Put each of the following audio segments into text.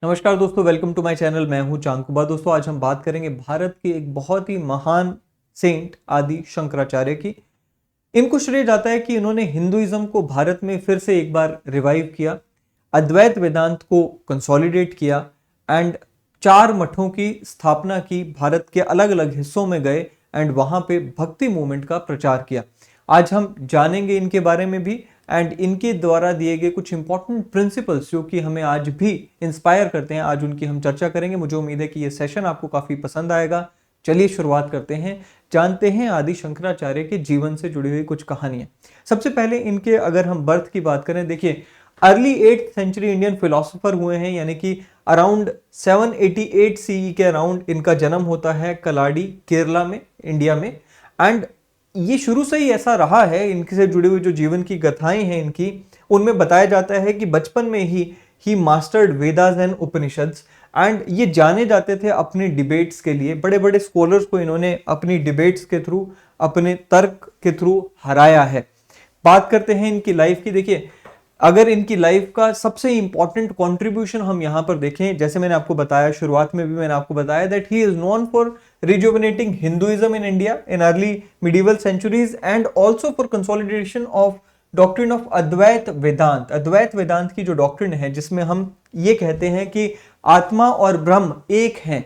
नमस्कार दोस्तों, welcome to my channel. मैं हूं चांदकुबा। दोस्तों, आज हम बात करेंगे भारत के एक बहुत ही महान सेंट आदि शंकराचार्य की। इनको श्रेय जाता है कि इन्होंने हिंदुइज्म को भारत में फिर से एक बार रिवाइव किया, अद्वैत वेदांत को कंसोलिडेट किया एंड 4 मठों की स्थापना की, भारत के अलग अलग हिस्सों में गए एंड वहां पे भक्ति मूवमेंट का प्रचार किया। आज हम जानेंगे इनके बारे में भी एंड इनके द्वारा दिए गए कुछ इंपॉर्टेंट प्रिंसिपल्स जो कि हमें आज भी इंस्पायर करते हैं, आज उनकी हम चर्चा करेंगे। मुझे उम्मीद है कि ये सेशन आपको काफी पसंद आएगा। चलिए शुरुआत करते हैं, जानते हैं आदि शंकराचार्य के जीवन से जुड़ी हुई कुछ कहानियां। सबसे पहले इनके अगर हम बर्थ की बात करें, देखिए early 8th century Indian philosopher हुए हैं, यानी कि अराउंड 788 सीई के अराउंड इनका जन्म होता है कलाडी, केरला में, इंडिया में। एंड ये शुरू से ही ऐसा रहा है, इनके से जुड़ी हुई जो जीवन की कथाएं हैं इनकी, उनमें बताया जाता है कि बचपन में ही mastered Vedas and Upanishads and ये जाने जाते थे अपने डिबेट्स के लिए। बड़े बड़े स्कॉलर्स को इन्होंने अपनी डिबेट्स के थ्रू, अपने तर्क के थ्रू हराया है। बात करते हैं इनकी लाइफ की। देखिए, अगर इनकी लाइफ का सबसे इंपॉर्टेंट कंट्रीब्यूशन हम यहां पर देखें, जैसे मैंने आपको बताया, शुरुआत में भी मैंने आपको बताया that he is known for rejuvenating Hinduism in India in early medieval centuries and also for consolidation of doctrine of अद्वैत वेदांत। अद्वैत वेदांत की जो डॉक्ट्रिन है, जिसमें हम ये कहते हैं कि आत्मा और ब्रह्म एक हैं,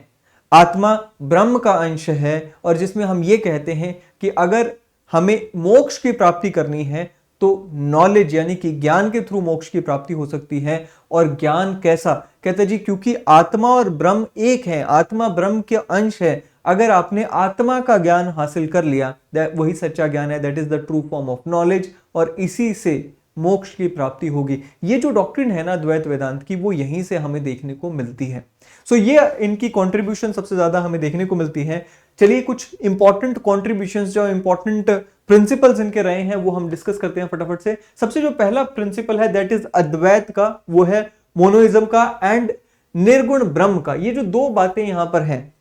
आत्मा ब्रह्म का अंश है, और जिसमें हम ये कहते हैं कि अगर हमें मोक्ष की प्राप्ति करनी है तो नॉलेज यानी कि ज्ञान के थ्रू मोक्ष की प्राप्ति हो सकती है। और ज्ञान कैसा? कहते जी क्योंकि आत्मा और ब्रह्म एक है, आत्मा ब्रह्म के अंश है। अगर आपने आत्मा का ज्ञान हासिल कर लिया, वही सच्चा ज्ञान है, that is the true form of knowledge, और इसी से मोक्ष की प्राप्ति होगी। ये जो डॉक्ट्रिन है ना द्वैत वेदांत की, वो यहीं से हमें देखने को मिलती है। सो ये इनकी कंट्रीब्यूशन सबसे ज्यादा हमें देखने को मिलती है। चलिए कुछ इंपॉर्टेंट कंट्रीब्यूशंस, जो इंपॉर्टेंट प्रिंसिपल्स इनके रहे हैं, वो हम डिस्कस करते हैं फटाफट से। सबसे जो पहला प्रिंसिपल है दैट इज अद्वैत का, वो है मोनोइज्म का एंड निर्गुण ब्रह्म का। ये जो दो बातें यहां पर हैं,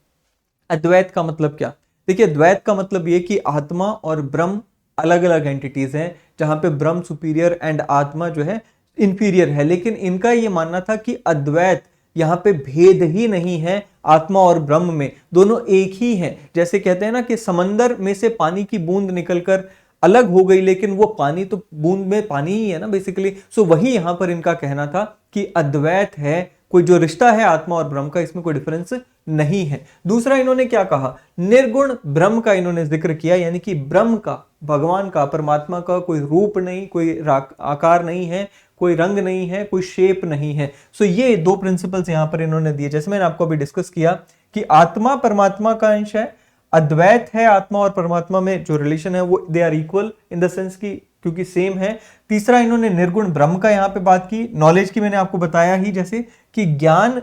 अद्वैत का मतलब क्या? देखिए, द्वैत का मतलब ये कि आत्मा और ब्रह्म अलग अलग एंटिटीज हैं, जहां पे ब्रह्म सुपीरियर एंड आत्मा जो है इंफीरियर है। लेकिन इनका ये मानना था कि अद्वैत, यहां पे भेद ही नहीं है आत्मा और ब्रह्म में, दोनों एक ही हैं। जैसे कहते हैं ना कि समंदर में से पानी की बूंद निकलकर अलग हो गई, लेकिन वो पानी तो बूंद में पानी ही है ना बेसिकली। सो वही यहां पर इनका कहना था कि अद्वैत है, कोई जो रिश्ता है आत्मा और ब्रह्म का, इसमें कोई डिफरेंस नहीं है। दूसरा इन्होंने क्या कहा? निर्गुण ब्रह्म का इन्होंने जिक्र किया, यानी कि ब्रह्म का, भगवान का, परमात्मा का कोई रूप नहीं, कोई आकार नहीं है, कोई रंग नहीं है, कोई शेप नहीं है। सो ये दो प्रिंसिपल्स यहां पर इन्होंने दिए। जैसे मैंने आपको अभी डिस्कस किया कि आत्मा परमात्मा का अंश है, अद्वैत है, आत्मा और परमात्मा में जो रिलेशन है वो they are equal in the sense की क्योंकि सेम है। तीसरा इन्होंने निर्गुण ब्रह्म का यहां पे बात की। नॉलेज की मैंने आपको बताया ही, जैसे कि ज्ञान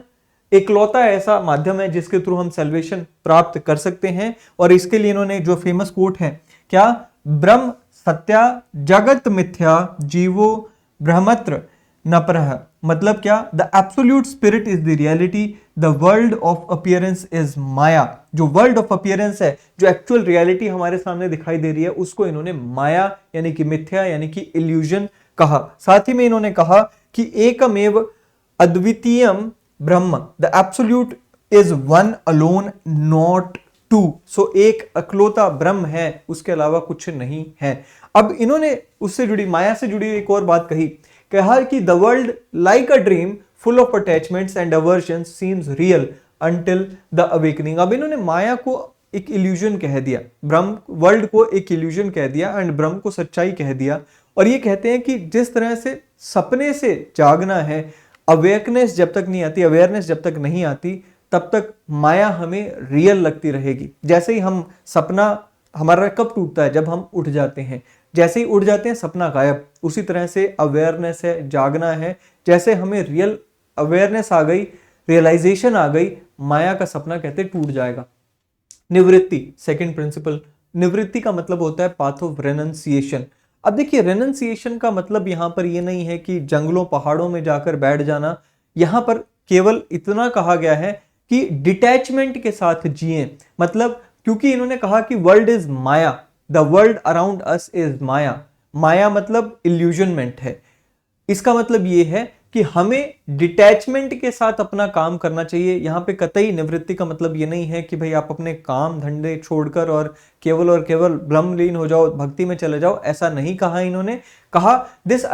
इकलौता ऐसा माध्यम है जिसके थ्रू हम सेल्वेशन प्राप्त कर सकते हैं। और इसके लिए इन्होंने जो फेमस कोट है, क्या? ब्रह्म सत्या जगत मिथ्या जीवो ब्रह्मत्र नपरह। मतलब क्या? The absolute spirit is the reality, the world of appearance is maya. जो वर्ल्ड ऑफ अपीयरेंस है, जो एक्चुअल रियलिटी हमारे सामने दिखाई दे रही है, उसको इन्होंने माया यानी कि मिथ्या यानी कि इल्यूजन कहा। साथ ही में इन्होंने कहा कि एकमेव अद्वितीयम ब्रह्म, the absolute is one alone not two. So एक अकलौता ब्रह्म है, उसके अलावा कुछ नहीं है। अब इन्होंने उससे जुड़ी, माया से जुड़ी एक और बात कहा कि the world like a dream full of attachments and aversion seems real until the awakening. अब इन्होंने माया को एक इल्यूजन कह दिया, ब्रह्म वर्ल्ड को एक इल्यूजन कह दिया एंड ब्रह्म को सच्चाई कह दिया। और ये कहते हैं कि जिस तरह से सपने से जागना है, अवेकनेस जब तक नहीं आती, अवेयरनेस जब तक नहीं आती, तब तक माया हमें रियल लगती रहेगी। जैसे ही हम सपना हमारा कब टूटता है? जब हम उठ जाते हैं। जैसे ही उठ जाते हैं सपना गायब। उसी तरह से अवेयरनेस है, जागना है, जैसे हमें रियल अवेयरनेस आ गई, रियलाइजेशन आ गई, माया का सपना कहते टूट जाएगा। निवृत्ति, सेकंड प्रिंसिपल। निवृत्ति का मतलब होता है पाथ ऑफ रेनंसिएशन। अब देखिए, रेनंसिएशन का मतलब यहां पर यह नहीं है कि जंगलों पहाड़ों में जाकर बैठ जाना। यहां पर केवल इतना कहा गया है कि डिटैचमेंट के साथ जिए। मतलब क्योंकि इन्होंने कहा कि world is maya, the world around us is maya. माया मतलब इल्यूजनमेंट है। इसका मतलब यह है कि हमें डिटैचमेंट के साथ अपना काम करना चाहिए। यहाँ पे कतई निवृत्ति का मतलब ये नहीं है कि भाई आप अपने काम धंधे छोड़कर और केवल ब्रह्मलीन हो जाओ, भक्ति में चले जाओ, ऐसा नहीं कहा इन्होंने। कहा this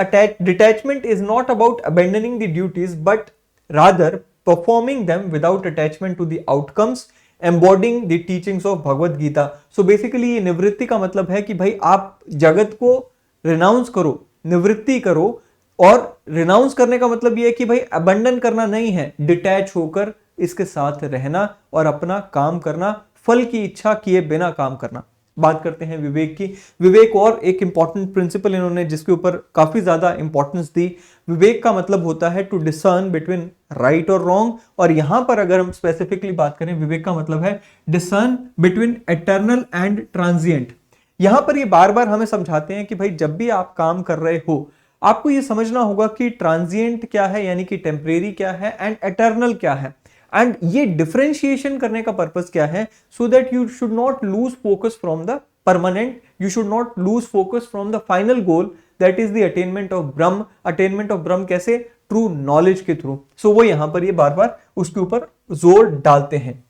detachment is not about abandoning the duties but rather performing them without attachment to the outcomes embodying the teachings of Bhagavad Gita. So basically ये निवृत्ति का मतलब है कि भाई आप जगत को रिनाउंस करो, निवृत्ति करो, और रिनाउंस करने का मतलब यह है कि भाई अबंडन करना नहीं है, डिटैच होकर इसके साथ रहना और अपना काम करना, फल की इच्छा किए बिना काम करना। बात करते हैं विवेक की। विवेक और एक इंपॉर्टेंट प्रिंसिपल इन्होंने जिसके ऊपर काफी ज्यादा इंपॉर्टेंस दी। विवेक का मतलब होता है टू डिसर्न बिटवीन राइट और रॉन्ग, और यहां पर अगर हम स्पेसिफिकली बात करें, विवेक का मतलब है discern between eternal and transient. यहां पर ये बार बार हमें समझाते हैं कि भाई जब भी आप काम कर रहे हो आपको ये समझना होगा कि ट्रांजिएंट क्या है, यानी कि टेम्परेरी क्या है, एंड एटर्नल क्या है, एंड ये डिफरेंशिएशन करने का पर्पस क्या है, so that you should not lose focus from the permanent, you should not lose focus from the final goal, that is the attainment of Brahma. Attainment of ब्रह्म कैसे? True knowledge के through. सो वो यहां पर ये बार बार उसके ऊपर जोर डालते हैं।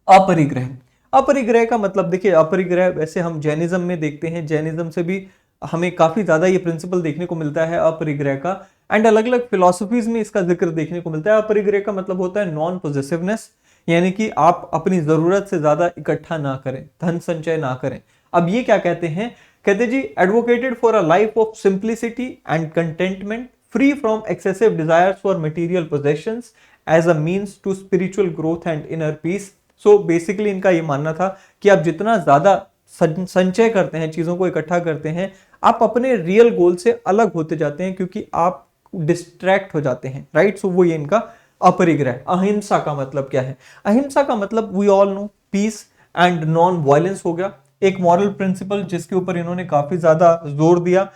अपरिग्रह, अपरिग्रह का मतलब देखिए, अपरिग्रह वैसे हम जैनिज्म में देखते हैं, जैनिज्म से भी हमें काफी ज्यादा ये प्रिंसिपल देखने को मिलता है अपरिग्रह का, एंड अलग अलग फिलोसफीज में इसका जिक्र देखने को मिलता है। अपरिग्रह का मतलब होता है नॉन पोजेसिवनेस, यानी कि आप अपनी जरूरत से ज्यादा इकट्ठा ना करें, धन संचय ना करें। अब ये क्या कहते हैं? कहते जी advocated for a life of simplicity and contentment free from excessive desires for material possessions as a means to spiritual growth and inner peace. So basically इनका ये मानना था कि आप जितना ज्यादा संचय करते हैं, चीजों को इकट्ठा करते हैं, आप अपने रियल गोल से अलग होते जाते हैं, क्योंकि आप डिस्ट्रैक्ट हो जाते हैं, राइट। सो वो ये इनका अपरिग्रह। अहिंसा का मतलब क्या है? अहिंसा का मतलब we all know peace and non violence हो गया, एक मॉरल प्रिंसिपल जिसके ऊपर इन्होंने काफी ज्यादा जोर दिया।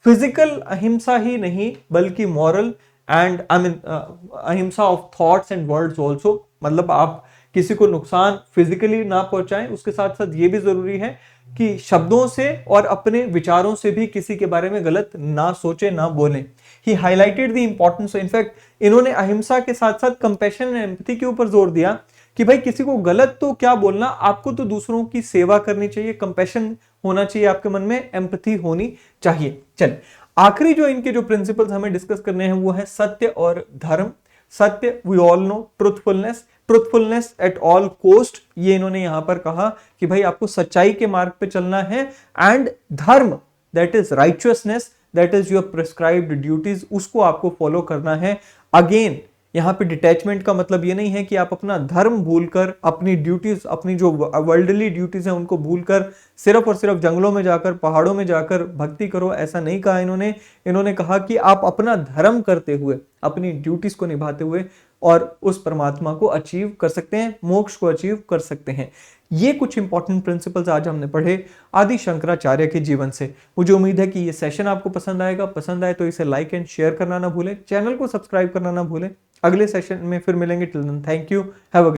फिजिकल अहिंसा ही नहीं बल्कि मॉरल एंड अहिंसा of thoughts and words also, मतलब आप किसी को नुकसान फिजिकली ना पहुंचाएं, उसके साथ साथ ये भी जरूरी है कि शब्दों से और अपने विचारों से भी किसी के बारे में गलत ना सोचे, ना बोलें। ही हाईलाइटेड द इंपॉर्टेंस, इनफैक्ट इन्होंने अहिंसा के साथ साथ कंपैशन एंड एम्पैथी के ऊपर जोर दिया कि भाई किसी को गलत तो क्या बोलना, आपको तो दूसरों की सेवा करनी चाहिए, कंपैशन होना चाहिए आपके मन में, एम्पैथी होनी चाहिए। चल आखिरी जो इनके जो प्रिंसिपल्स हमें डिस्कस करने हैं वो है सत्य और धर्म। सत्य we all know, truthfulness, truthfulness at all cost, ये इन्होंने यहां पर कहा कि भाई आपको सच्चाई के मार्ग पे चलना है। एंड धर्म that is righteousness, that is your prescribed duties, उसको आपको फॉलो करना है। अगेन यहां पे डिटैचमेंट का मतलब ये नहीं है कि आप अपना धर्म भूलकर, अपनी ड्यूटीज, अपनी जो वर्ल्डली ड्यूटीज हैं उनको भूलकर सिर्फ और सिर्फ जंगलों में जाकर, पहाड़ों में जाकर भक्ति करो, ऐसा नहीं कहा इन्होंने। इन्होंने कहा कि आप अपना धर्म करते हुए, अपनी ड्यूटीज को निभाते हुए और उस परमात्मा को अचीव कर सकते हैं, मोक्ष को अचीव कर सकते हैं। ये कुछ इंपॉर्टेंट प्रिंसिपल्स आज हमने पढ़े आदि शंकराचार्य के जीवन से। मुझे उम्मीद है कि ये सेशन आपको पसंद आएगा। पसंद आए तो इसे लाइक एंड शेयर करना ना भूलें, चैनल को सब्सक्राइब करना ना भूलें। अगले सेशन में फिर मिलेंगे। Till then thank you, have a